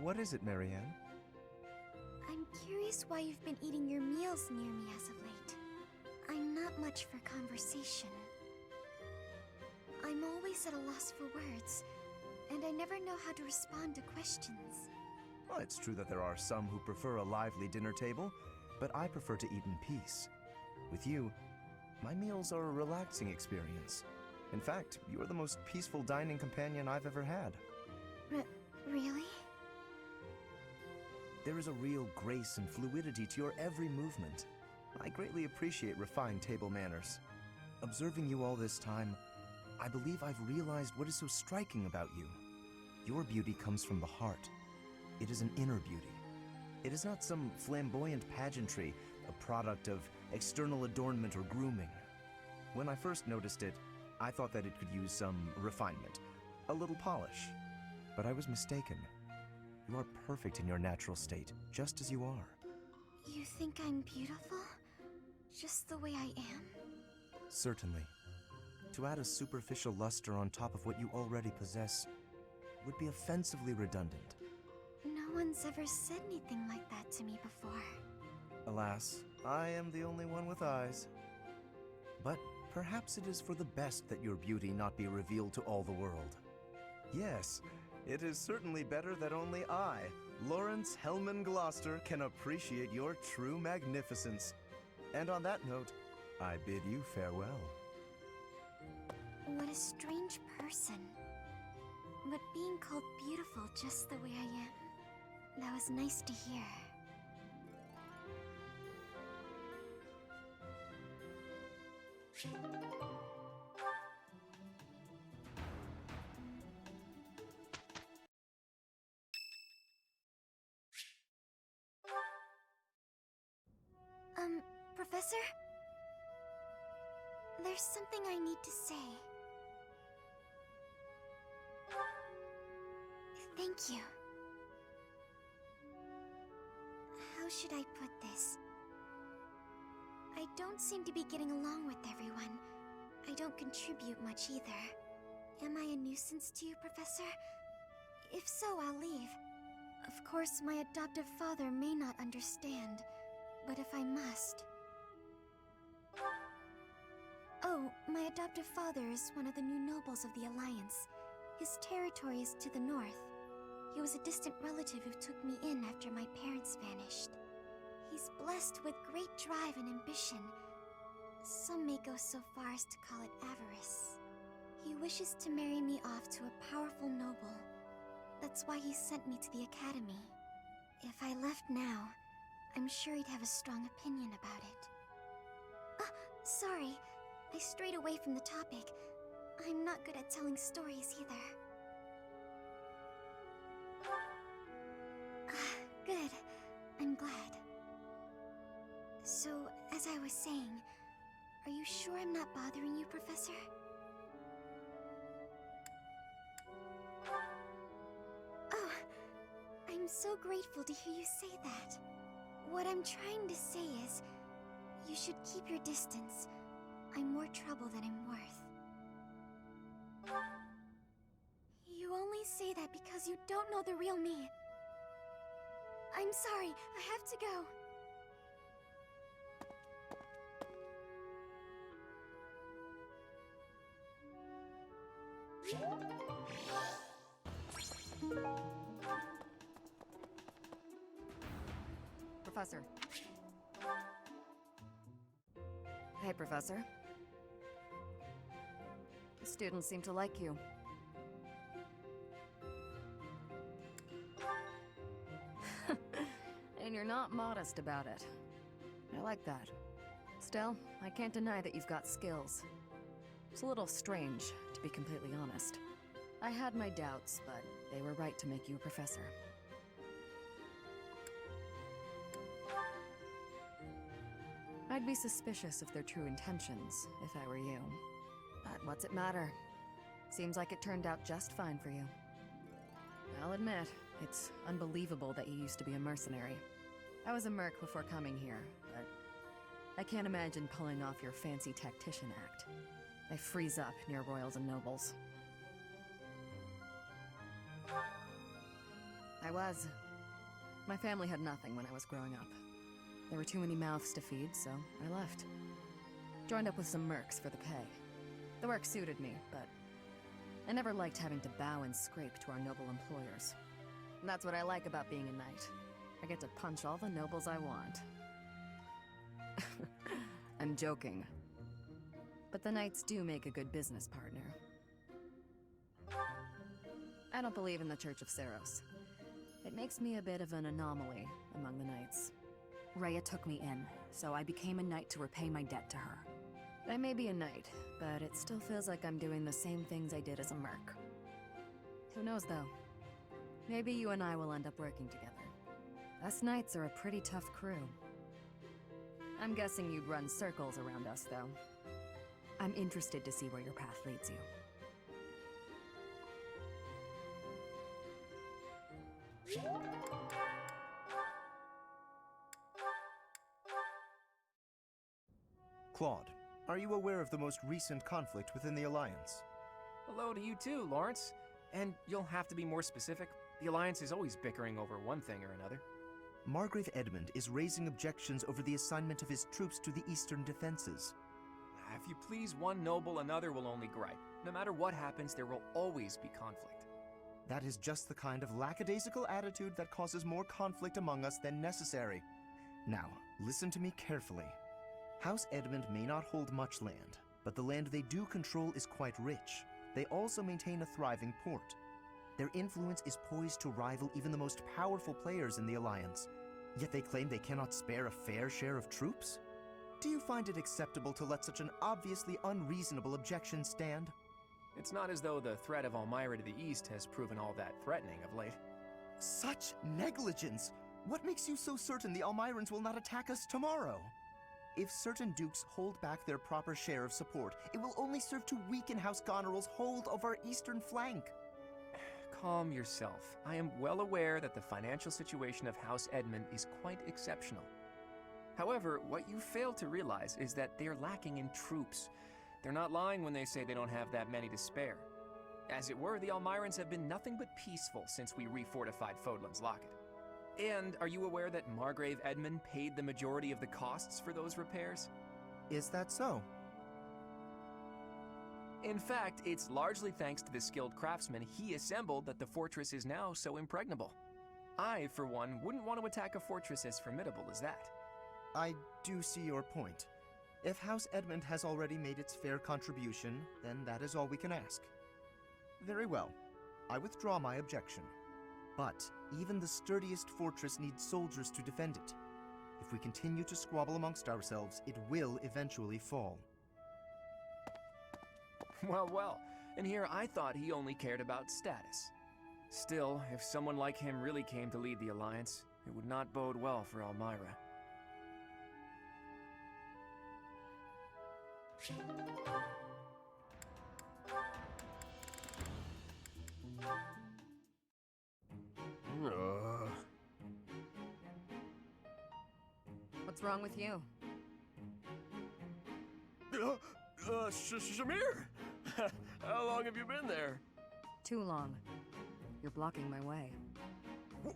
What is it, Marianne? I'm curious why you've been eating your meals near me as of late. I'm not much for conversation. I'm always at a loss for words, and I never know how to respond to questions. Well, it's true that there are some who prefer a lively dinner table, but I prefer to eat in peace. With you, my meals are a relaxing experience. In fact, you are the most peaceful dining companion I've ever had. Really? There is a real grace and fluidity to your every movement. I greatly appreciate refined table manners. Observing you all this time, I believe I've realized what is so striking about you. Your beauty comes from the heart. It is an inner beauty. It is not some flamboyant pageantry, a product of external adornment or grooming. When I first noticed it, I thought that it could use some refinement, a little polish. But I was mistaken. You are perfect in your natural state, just as you are. You think I'm beautiful? Just the way I am? Certainly. To add a superficial luster on top of what you already possess would be offensively redundant. No one's ever said anything like that to me before. Alas, I am the only one with eyes. But perhaps it is for the best that your beauty not be revealed to all the world. Yes, it is certainly better that only I, Lawrence Hellman Gloucester, can appreciate your true magnificence. And on that note, I bid you farewell. What a strange person. But being called beautiful just the way I am, that was nice to hear. Professor? There's something I need to say. Thank you. How should I put this? I don't seem to be getting along with everyone. I don't contribute much either. Am I a nuisance to you, Professor? If so, I'll leave. Of course, my adoptive father may not understand, but if I must... Oh, my adoptive father is one of the new nobles of the Alliance. His territory is to the north. He was a distant relative who took me in after my parents vanished. He's blessed with great drive and ambition. Some may go so far as to call it avarice. He wishes to marry me off to a powerful noble. That's why he sent me to the academy. If I left now, I'm sure he'd have a strong opinion about it. Sorry, I strayed away from the topic. I'm not good at telling stories either. Good. I'm glad. So, as I was saying, are you sure I'm not bothering you, Professor? Oh, I'm so grateful to hear you say that. What I'm trying to say is, you should keep your distance. I'm more trouble than I'm worth. You only say that because you don't know the real me. I'm sorry, I have to go. Professor. Hey, Professor. The students seem to like you. And you're not modest about it. I like that. Still, I can't deny that you've got skills. It's a little strange, to be completely honest. I had my doubts, but they were right to make you a professor. I'd be suspicious of their true intentions, if I were you. But what's it matter? Seems like it turned out just fine for you. I'll admit, it's unbelievable that you used to be a mercenary. I was a merc before coming here, but I can't imagine pulling off your fancy tactician act. I freeze up near royals and nobles. I was. My family had nothing when I was growing up. There were too many mouths to feed, so I left. Joined up with some mercs for the pay. The work suited me, but I never liked having to bow and scrape to our noble employers. And that's what I like about being a knight. I get to punch all the nobles I want. I'm joking. But the knights do make a good business partner. I don't believe in the Church of Saros. It makes me a bit of an anomaly among the knights. Rhea took me in, so I became a knight to repay my debt to her. I may be a knight, but it still feels like I'm doing the same things I did as a merc. Who knows, though? Maybe you and I will end up working together. Us knights are a pretty tough crew. I'm guessing you'd run circles around us, though. I'm interested to see where your path leads you. Claude, are you aware of the most recent conflict within the Alliance? Hello to you too, Lawrence. And you'll have to be more specific. The Alliance is always bickering over one thing or another. Margrave Edmund is raising objections over the assignment of his troops to the eastern defenses. If you please one noble, another will only gripe. No matter what happens, there will always be conflict. That is just the kind of lackadaisical attitude that causes more conflict among us than necessary. Now, listen to me carefully. House Edmund may not hold much land, but the land they do control is quite rich. They also maintain a thriving port. Their influence is poised to rival even the most powerful players in the Alliance, yet they claim they cannot spare a fair share of troops? Do you find it acceptable to let such an obviously unreasonable objection stand? It's not as though the threat of Elmira to the east has proven all that threatening of late. Such negligence! What makes you so certain the Elmirans will not attack us tomorrow? If certain dukes hold back their proper share of support, it will only serve to weaken House Goneril's hold of our eastern flank. Calm yourself. I am well aware that the financial situation of House Edmund is quite exceptional. However, what you fail to realize is that they're lacking in troops. They're not lying when they say they don't have that many to spare. As it were, the Elmirans have been nothing but peaceful since we refortified Fodlan's Locket. And are you aware that Margrave Edmund paid the majority of the costs for those repairs? Is that so? In fact, it's largely thanks to the skilled craftsmen he assembled that the fortress is now so impregnable. I, for one, wouldn't want to attack a fortress as formidable as that. I do see your point. If House Edmund has already made its fair contribution, then that is all we can ask. Very well. I withdraw my objection. But even the sturdiest fortress needs soldiers to defend it. If we continue to squabble amongst ourselves, it will eventually fall. Well, and here I thought he only cared about status. Still, if someone like him really came to lead the Alliance, it would not bode well for Elmira. What's wrong with you? Shamir? How long have you been there? Too long. You're blocking my way.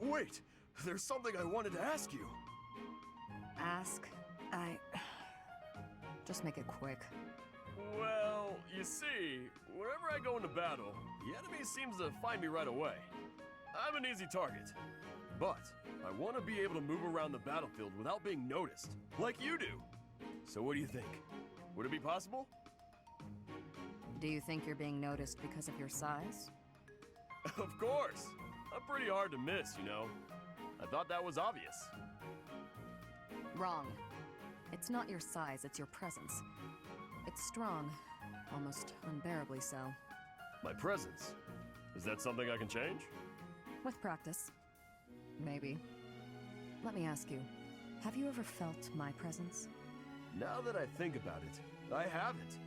Wait, there's something I wanted to ask you. Ask? Just make it quick. Well, you see, whenever I go into battle, the enemy seems to find me right away. I'm an easy target. But I want to be able to move around the battlefield without being noticed, like you do. So what do you think? Would it be possible? Do you think you're being noticed because of your size? Of course! I'm pretty hard to miss, you know. I thought that was obvious. Wrong. It's not your size, it's your presence. It's strong, almost unbearably so. My presence? Is that something I can change? With practice. Maybe. Let me ask you, have you ever felt my presence? Now that I think about it, I haven't.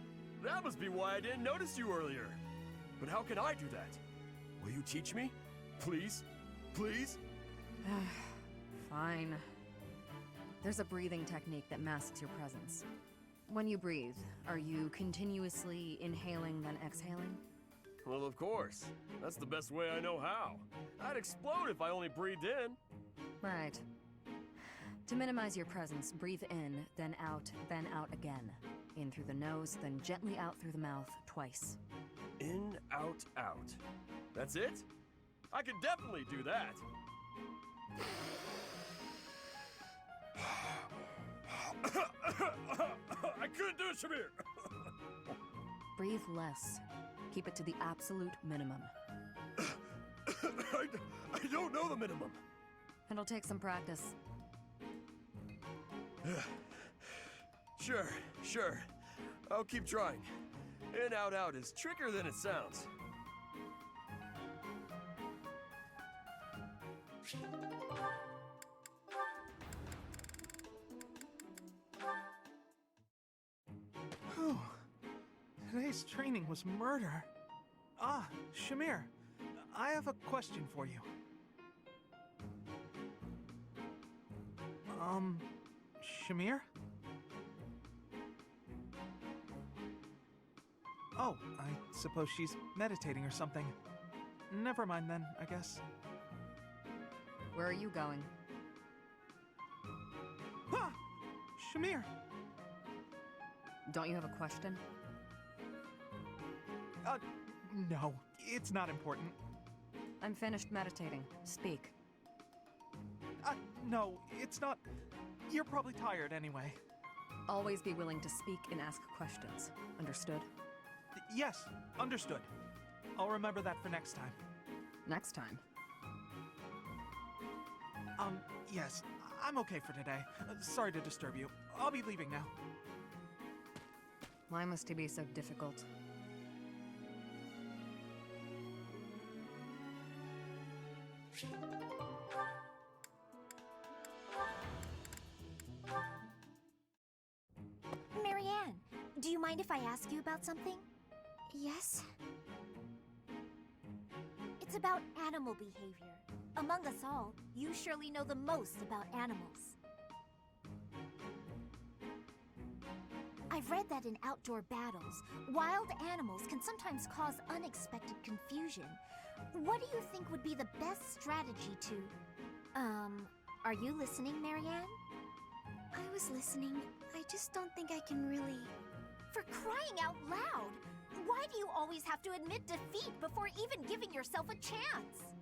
That must be why I didn't notice you earlier. But how can I do that? Will you teach me? Please? Please? Fine. There's a breathing technique that masks your presence. When you breathe, are you continuously inhaling then exhaling? Well, of course. That's the best way I know how. I'd explode if I only breathed in. Right. To minimize your presence, breathe in, then out again. In through the nose, then gently out through the mouth, twice. In, out, out. That's it? I could definitely do that. I couldn't do it, Shamir. Breathe less. Keep it to the absolute minimum. I don't know the minimum. It'll take some practice. Sure. I'll keep trying. In, out, out is trickier than it sounds. Whew. Today's training was murder. Ah, Shamir, I have a question for you. Shamir? Oh, I suppose she's meditating or something. Never mind then, I guess. Where are you going? Ah! Shamir! Don't you have a question? No, it's not important. I'm finished meditating. Speak. No, it's not. You're probably tired anyway. Always be willing to speak and ask questions. Understood? Yes, understood. I'll remember that for next time. Next time. Yes, I'm okay for today. Sorry to disturb you. I'll be leaving now. Why must he be so difficult? Marianne, do you mind if I ask you about something? Yes? It's about animal behavior. Among us all, you surely know the most about animals. I've read that in outdoor battles, wild animals can sometimes cause unexpected confusion. What do you think would be the best strategy to... are you listening, Marianne? I was listening. I just don't think I can really... For crying out loud! Why do you always have to admit defeat before even giving yourself a chance?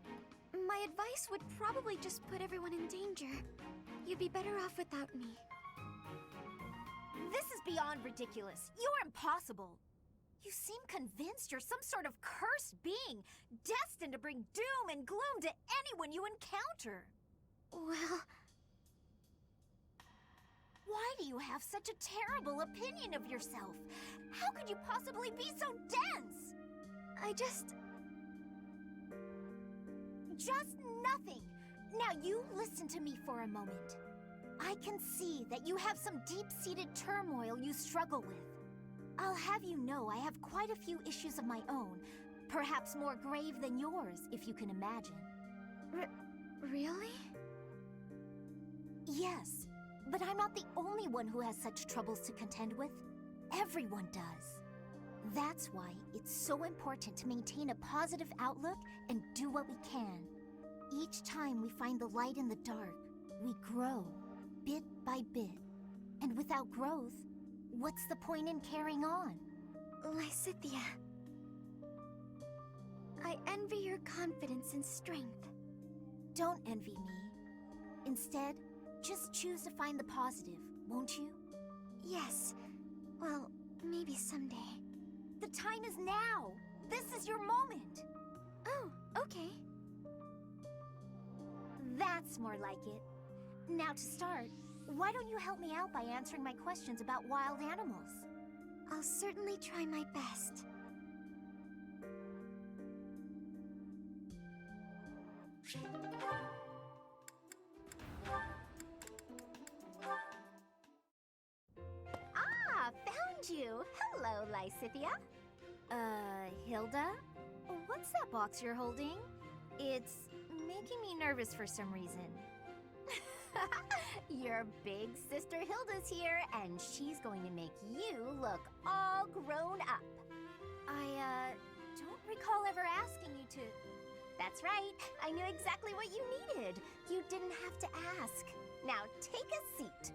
My advice would probably just put everyone in danger. You'd be better off without me. This is beyond ridiculous. You're impossible. You seem convinced you're some sort of cursed being, destined to bring doom and gloom to anyone you encounter. Well... Why do you have such a terrible opinion of yourself? How could you possibly be so dense? Just nothing. Now you listen to me for a moment. I can see that you have some deep-seated turmoil you struggle with. I'll have you know I have quite a few issues of my own, perhaps more grave than yours, if you can imagine. Really? Yes, but I'm not the only one who has such troubles to contend with. Everyone does. That's why it's so important to maintain a positive outlook and do what we can. Each time we find the light in the dark, we grow, bit by bit. And without growth, what's the point in carrying on? Lysithia, I envy your confidence and strength. Don't envy me. Instead, just choose to find the positive, won't you? Yes. Well, maybe someday. The time is now! This is your moment! Oh, okay. That's more like it. Now to start, why don't you help me out by answering my questions about wild animals? I'll certainly try my best. Ah, found you! Hello, Lysithia. Hilda? What's that box you're holding? It's making me nervous for some reason. Your big sister Hilda's here, and she's going to make you look all grown up. I don't recall ever asking you to. That's right, I knew exactly what you needed. You didn't have to ask. Now take a seat.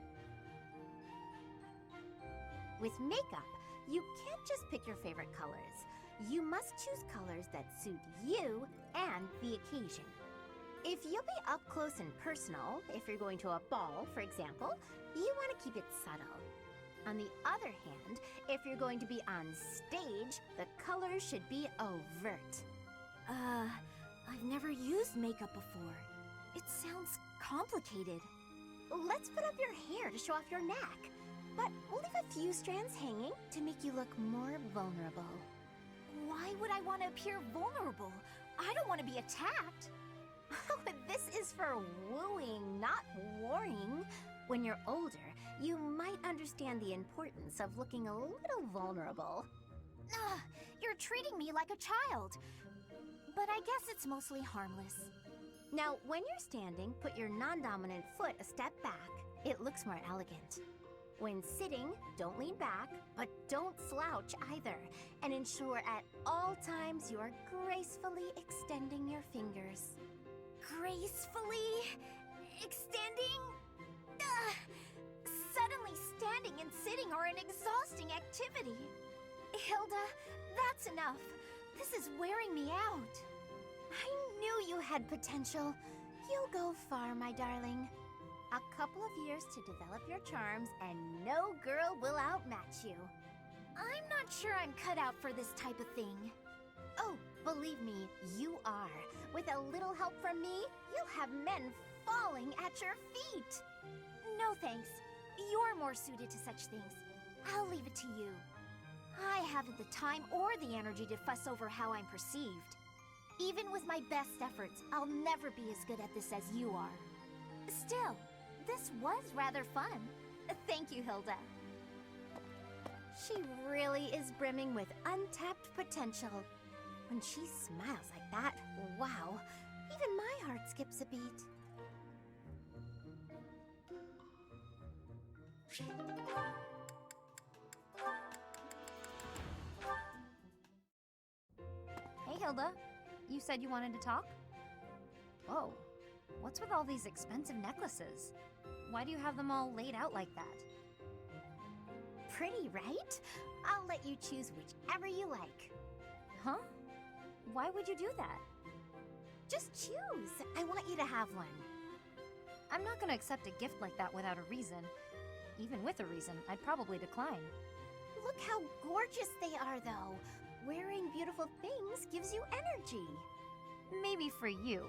With makeup, you can't just pick your favorite colors. You must choose colors that suit you and the occasion. If you'll be up close and personal, if you're going to a ball, for example, you want to keep it subtle. On the other hand, if you're going to be on stage, the colors should be overt. I've never used makeup before. It sounds complicated. Let's put up your hair to show off your neck. But we'll leave a few strands hanging to make you look more vulnerable. Why would I want to appear vulnerable? I don't want to be attacked. This is for wooing, not warring. When you're older, you might understand the importance of looking a little vulnerable. Ugh, you're treating me like a child. But I guess it's mostly harmless. Now, when you're standing, put your non-dominant foot a step back. It looks more elegant. When sitting, don't lean back, but don't slouch either. And ensure at all times you are gracefully extending your fingers. Gracefully extending? Ugh. Suddenly standing and sitting are an exhausting activity. Hilda, that's enough. This is wearing me out. I knew you had potential. You'll go far, my darling. A couple of years to develop your charms, and no girl will outmatch you. I'm not sure I'm cut out for this type of thing. Oh, believe me, you are. With a little help from me, you'll have men falling at your feet. No thanks. You're more suited to such things. I'll leave it to you. I haven't the time or the energy to fuss over how I'm perceived. Even with my best efforts, I'll never be as good at this as you are. Still, this was rather fun. Thank you, Hilda. She really is brimming with untapped potential. When she smiles like that, wow, even my heart skips a beat. Hey, Hilda. You said you wanted to talk? Whoa. What's with all these expensive necklaces? Why do you have them all laid out like that? Pretty, right? I'll let you choose whichever you like. Huh? Why would you do that? Just choose. I want you to have one. I'm not gonna accept a gift like that without a reason. Even with a reason, I'd probably decline. Look how gorgeous they are, though. Wearing beautiful things gives you energy. Maybe for you.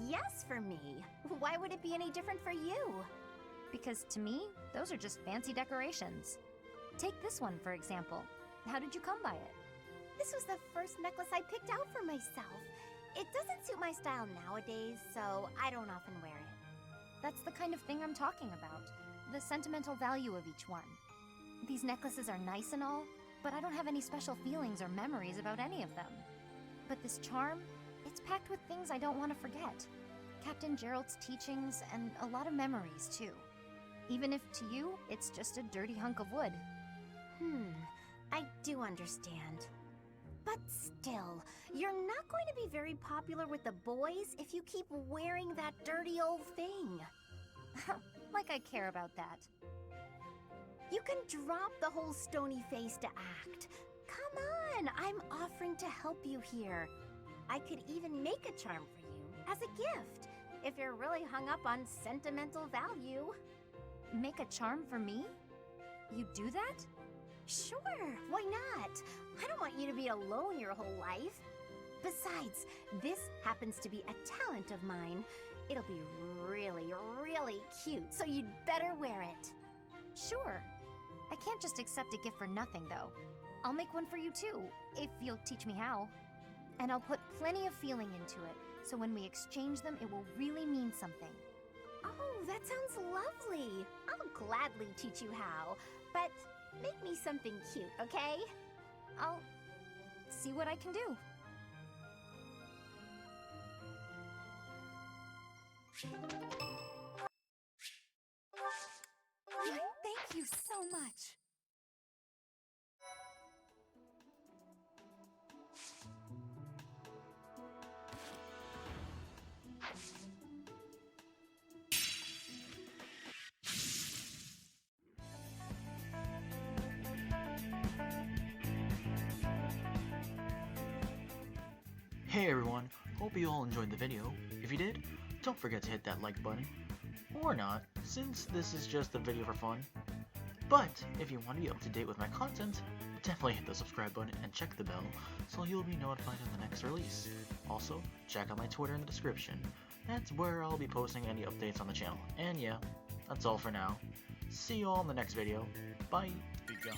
Yes, for me. Why would it be any different for you? Because to me, those are just fancy decorations. Take this one, for example. How did you come by it? This was the first necklace I picked out for myself. It doesn't suit my style nowadays, so I don't often wear it. That's the kind of thing I'm talking about. The sentimental value of each one. These necklaces are nice and all, but I don't have any special feelings or memories about any of them. But this charm, it's packed with things I don't want to forget. Captain Gerald's teachings and a lot of memories, too. Even if to you, it's just a dirty hunk of wood. I do understand. But still, you're not going to be very popular with the boys if you keep wearing that dirty old thing. Like I care about that. You can drop the whole stony-faced act. Come on, I'm offering to help you here. I could even make a charm for you as a gift, if you're really hung up on sentimental value. Make a charm for me? You do that? Sure, why not? I don't want you to be alone your whole life. Besides, this happens to be a talent of mine. It'll be really, really cute, so you'd better wear it. Sure. I can't just accept a gift for nothing, though. I'll make one for you, too, if you'll teach me how. And I'll put plenty of feeling into it, so when we exchange them, it will really mean something. Oh, that sounds lovely. I'll gladly teach you how, but make me something cute, okay? I'll see what I can do. Thank you so much. Hey everyone, hope you all enjoyed the video. If you did, don't forget to hit that like button. Or not, since this is just a video for fun. But if you want to be up to date with my content, definitely hit the subscribe button and check the bell so you'll be notified of the next release. Also, check out my Twitter in the description. That's where I'll be posting any updates on the channel. And yeah, that's all for now. See you all in the next video. Bye. Be gone.